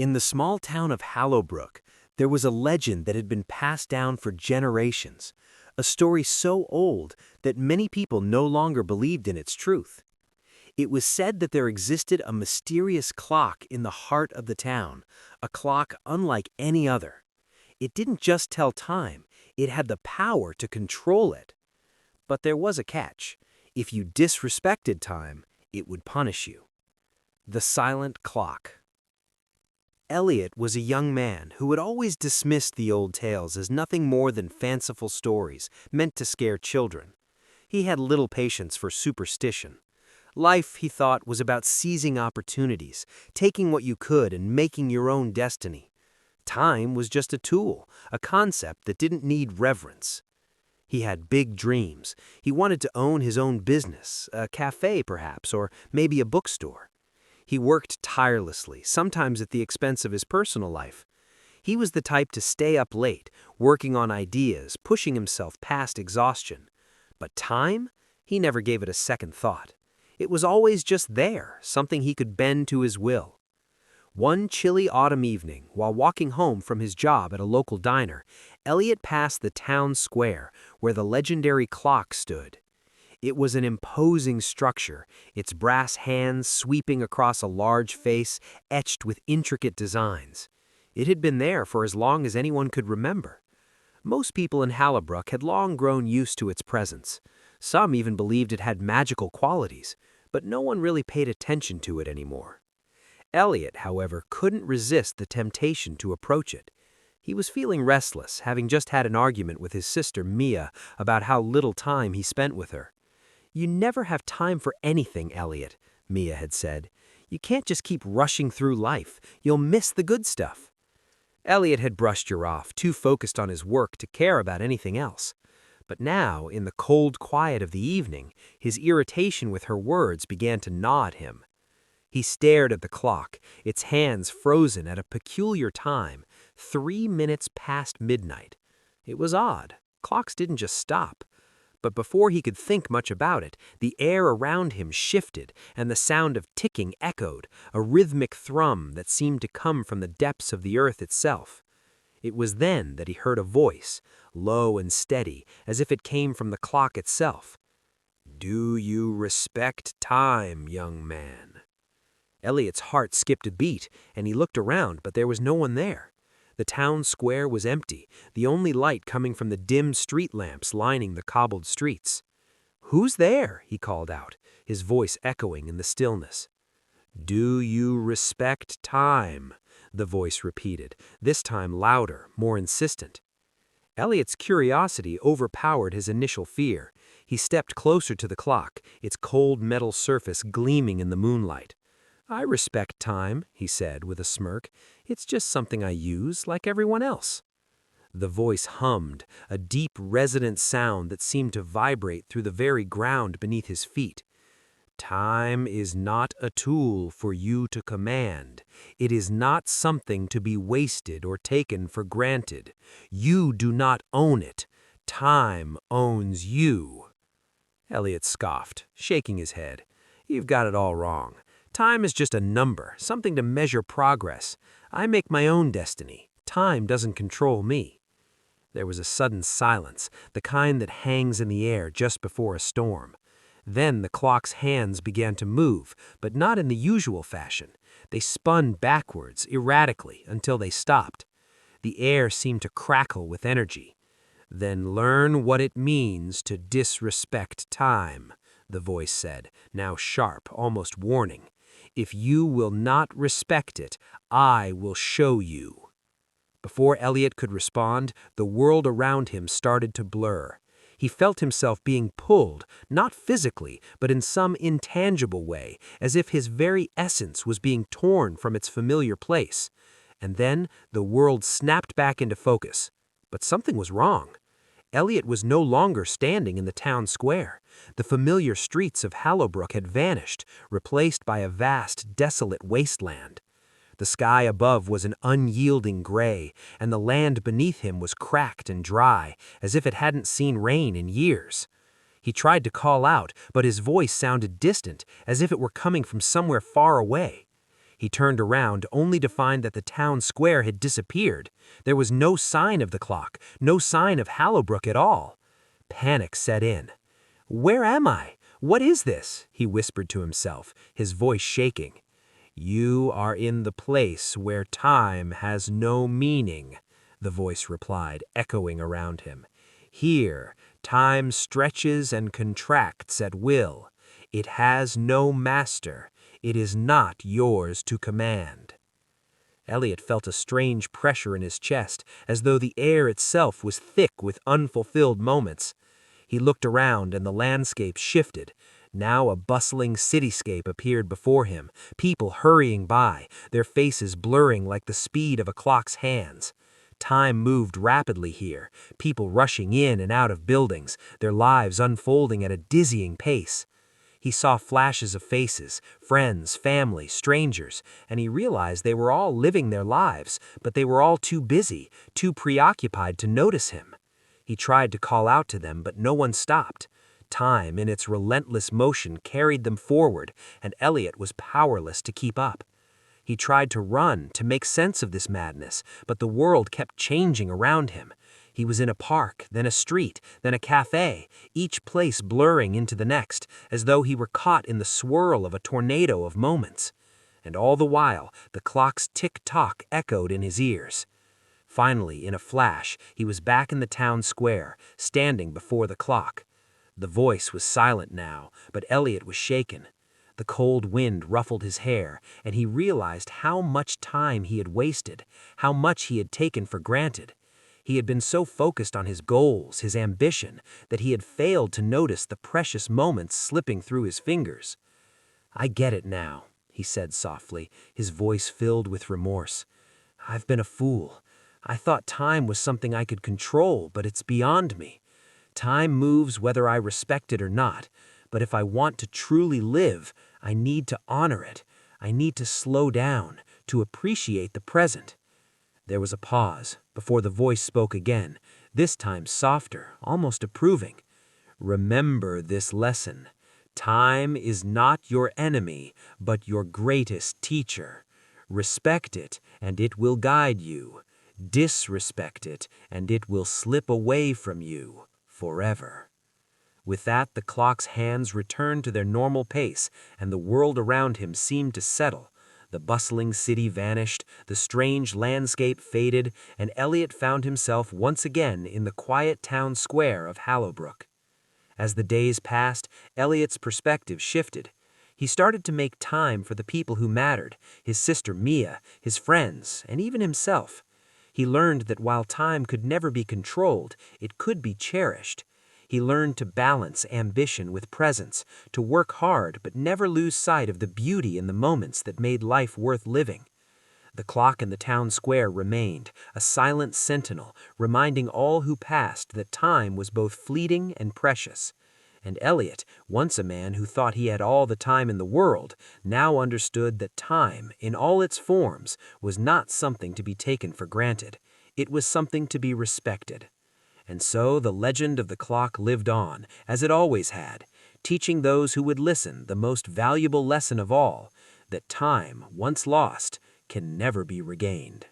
In the small town of Hallowbrook, there was a legend that had been passed down for generations, a story so old that many people no longer believed in its truth. It was said that there existed a mysterious clock in the heart of the town, a clock unlike any other. It didn't just tell time, it had the power to control it. But there was a catch. If you disrespected time, it would punish you. The silent clock. Elliot was a young man who had always dismissed the old tales as nothing more than fanciful stories meant to scare children. He had little patience for superstition. Life, he thought, was about seizing opportunities, taking what you could and making your own destiny. Time was just a tool, a concept that didn't need reverence. He had big dreams. He wanted to own his own business, a cafe perhaps, or maybe a bookstore. He worked tirelessly, sometimes at the expense of his personal life. He was the type to stay up late, working on ideas, pushing himself past exhaustion. But time? He never gave it a second thought. It was always just there, something he could bend to his will. One chilly autumn evening, while walking home from his job at a local diner, Elliot passed the town square where the legendary clock stood. It was an imposing structure, its brass hands sweeping across a large face etched with intricate designs. It had been there for as long as anyone could remember. Most people in Hallowbrook had long grown used to its presence. Some even believed it had magical qualities, but no one really paid attention to it anymore. Elliot, however, couldn't resist the temptation to approach it. He was feeling restless, having just had an argument with his sister Mia about how little time he spent with her. "You never have time for anything, Elliot," Mia had said. "You can't just keep rushing through life. You'll miss the good stuff." Elliot had brushed her off, too focused on his work to care about anything else. But now, in the cold quiet of the evening, his irritation with her words began to gnaw at him. He stared at the clock, its hands frozen at a peculiar time, 3 minutes past midnight. It was odd. Clocks didn't just stop. But before he could think much about it, the air around him shifted and the sound of ticking echoed, a rhythmic thrum that seemed to come from the depths of the earth itself. It was then that he heard a voice, low and steady, as if it came from the clock itself. "Do you respect time, young man?" Elliot's heart skipped a beat, and he looked around, but there was no one there. The town square was empty, the only light coming from the dim street lamps lining the cobbled streets. "Who's there?" he called out, his voice echoing in the stillness. "Do you respect time?" the voice repeated, this time louder, more insistent. Elliot's curiosity overpowered his initial fear. He stepped closer to the clock, its cold metal surface gleaming in the moonlight. "I respect time," he said with a smirk. "It's just something I use, like everyone else." The voice hummed, a deep, resonant sound that seemed to vibrate through the very ground beneath his feet. "Time is not a tool for you to command. It is not something to be wasted or taken for granted. You do not own it. Time owns you." Elliot scoffed, shaking his head. "You've got it all wrong. Time is just a number, something to measure progress. I make my own destiny. Time doesn't control me." There was a sudden silence, the kind that hangs in the air just before a storm. Then the clock's hands began to move, but not in the usual fashion. They spun backwards, erratically, until they stopped. The air seemed to crackle with energy. "Then learn what it means to disrespect time," the voice said, now sharp, almost warning. "If you will not respect it, I will show you." Before Elliot could respond, the world around him started to blur. He felt himself being pulled, not physically, but in some intangible way, as if his very essence was being torn from its familiar place. And then the world snapped back into focus. But something was wrong. Elliot was no longer standing in the town square. The familiar streets of Hallowbrook had vanished, replaced by a vast, desolate wasteland. The sky above was an unyielding gray, and the land beneath him was cracked and dry, as if it hadn't seen rain in years. He tried to call out, but his voice sounded distant, as if it were coming from somewhere far away. He turned around only to find that the town square had disappeared. There was no sign of the clock, no sign of Hallowbrook at all. Panic set in. "Where am I? What is this?" he whispered to himself, his voice shaking. "You are in the place where time has no meaning," the voice replied, echoing around him. "Here, time stretches and contracts at will. It has no master. It is not yours to command." Elliot felt a strange pressure in his chest, as though the air itself was thick with unfulfilled moments. He looked around and the landscape shifted. Now a bustling cityscape appeared before him, people hurrying by, their faces blurring like the speed of a clock's hands. Time moved rapidly here, people rushing in and out of buildings, their lives unfolding at a dizzying pace. He saw flashes of faces, friends, family, strangers, and he realized they were all living their lives, but they were all too busy, too preoccupied to notice him. He tried to call out to them, but no one stopped. Time, in its relentless motion, carried them forward, and Elliot was powerless to keep up. He tried to run, to make sense of this madness, but the world kept changing around him. He was in a park, then a street, then a cafe, each place blurring into the next, as though he were caught in the swirl of a tornado of moments. And all the while, the clock's tick-tock echoed in his ears. Finally, in a flash, he was back in the town square, standing before the clock. The voice was silent now, but Elliot was shaken. The cold wind ruffled his hair, and he realized how much time he had wasted, how much he had taken for granted. He had been so focused on his goals, his ambition, that he had failed to notice the precious moments slipping through his fingers. "I get it now," he said softly, his voice filled with remorse. "I've been a fool. I thought time was something I could control, but it's beyond me. Time moves whether I respect it or not, but if I want to truly live, I need to honor it. I need to slow down, to appreciate the present." There was a pause before the voice spoke again, this time softer, almost approving. "Remember this lesson. Time is not your enemy, but your greatest teacher. Respect it, and it will guide you. Disrespect it, and it will slip away from you forever." With that, the clock's hands returned to their normal pace, and the world around him seemed to settle. The bustling city vanished, the strange landscape faded, and Elliot found himself once again in the quiet town square of Hallowbrook. As the days passed, Elliot's perspective shifted. He started to make time for the people who mattered, his sister Mia, his friends, and even himself. He learned that while time could never be controlled, it could be cherished. He learned to balance ambition with presence, to work hard but never lose sight of the beauty in the moments that made life worth living. The clock in the town square remained, a silent sentinel, reminding all who passed that time was both fleeting and precious. And Elliot, once a man who thought he had all the time in the world, now understood that time, in all its forms, was not something to be taken for granted. It was something to be respected. And so the legend of the clock lived on, as it always had, teaching those who would listen the most valuable lesson of all, that time, once lost, can never be regained.